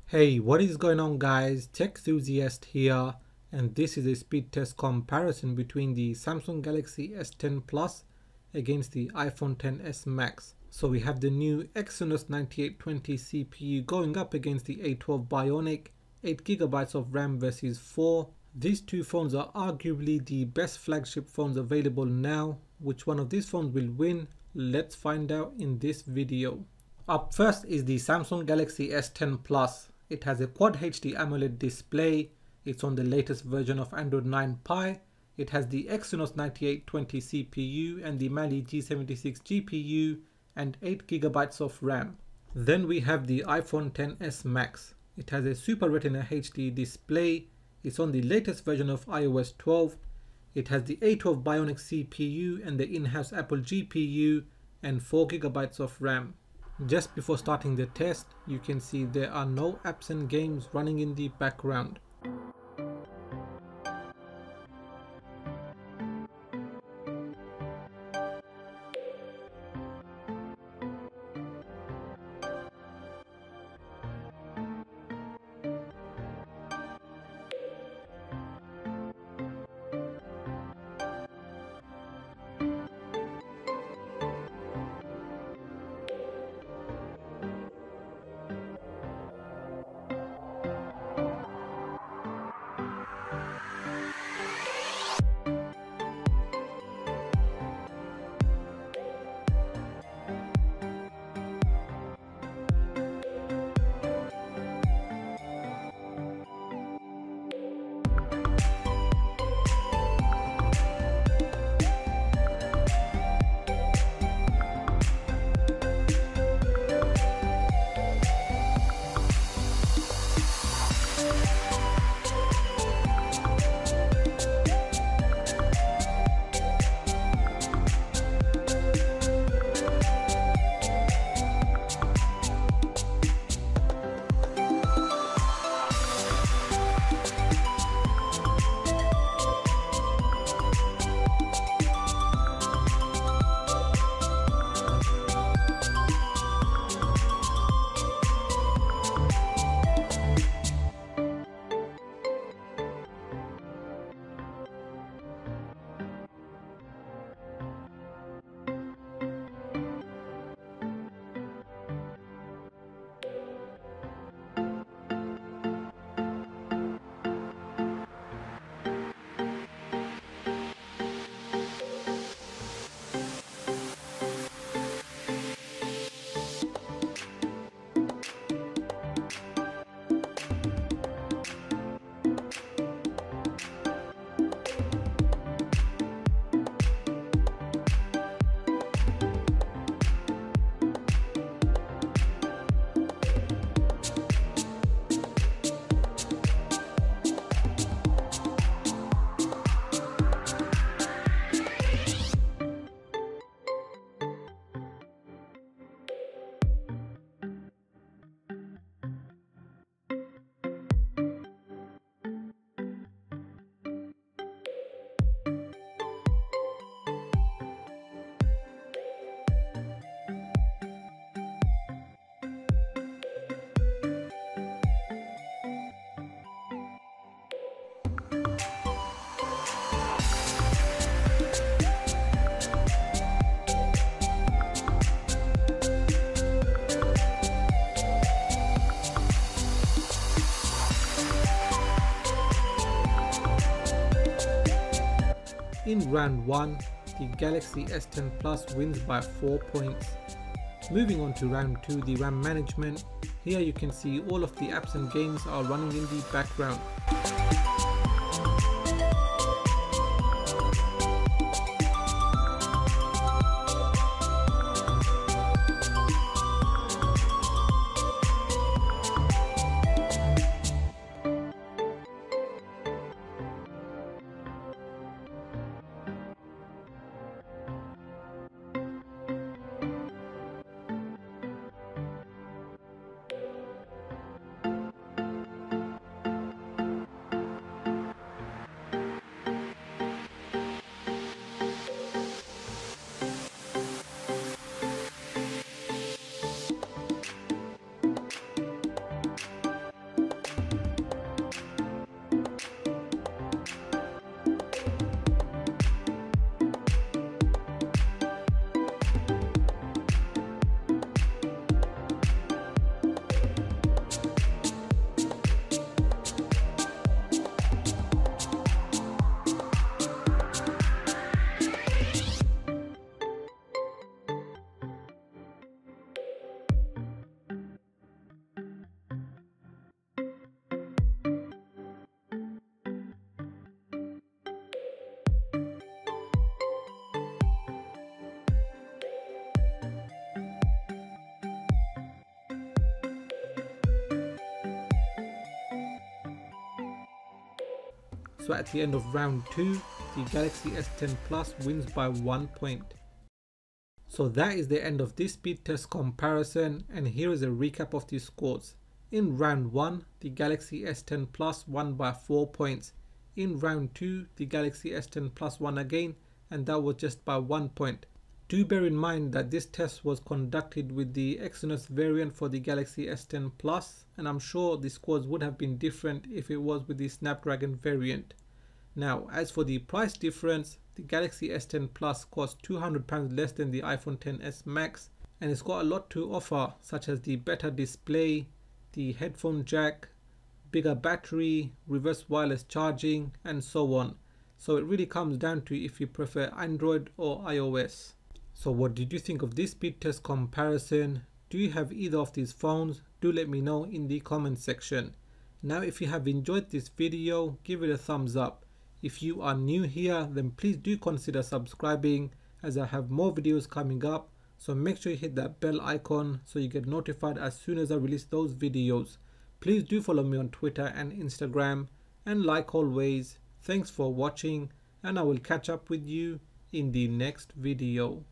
Hey, what is going on guys? Tech Enthusiast here, and this is a speed test comparison between the Samsung Galaxy S10 Plus against the iPhone XS Max. So we have the new Exynos 9820 CPU going up against the A12 Bionic, 8GB of RAM versus 4. These two phones are arguably the best flagship phones available now. Which one of these phones will win? Let's find out in this video. Up first is the Samsung Galaxy S10 Plus. It has a Quad HD AMOLED display. It's on the latest version of Android 9 Pie. It has the Exynos 9820 CPU and the Mali G76 GPU and 8GB of RAM. Then we have the iPhone XS Max. It has a Super Retina HD display. It's on the latest version of iOS 12. It has the A12 Bionic CPU and the in-house Apple GPU and 4GB of RAM. Just before starting the test, you can see there are no apps and games running in the background. In round 1, the Galaxy S10 Plus wins by 4 points. Moving on to round 2, the RAM management. Here you can see all of the apps and games are running in the background. So at the end of round 2, the Galaxy S10 Plus wins by 1 point. So that is the end of this speed test comparison, and here is a recap of the scores. In round 1, the Galaxy S10 Plus won by 4 points. In round 2, the Galaxy S10 Plus won again, and that was just by 1 point. Do bear in mind that this test was conducted with the Exynos variant for the Galaxy S10 Plus, and I'm sure the scores would have been different if it was with the Snapdragon variant. Now, as for the price difference, the Galaxy S10 Plus costs £200 less than the iPhone XS Max, and it's got a lot to offer, such as the better display, the headphone jack, bigger battery, reverse wireless charging, and so on. So it really comes down to if you prefer Android or iOS. So what did you think of this speed test comparison? Do you have either of these phones? Do let me know in the comment section. Now if you have enjoyed this video, give it a thumbs up. If you are new here, then please do consider subscribing, as I have more videos coming up. So make sure you hit that bell icon so you get notified as soon as I release those videos. Please do follow me on Twitter and Instagram, and like always, thanks for watching, and I will catch up with you in the next video.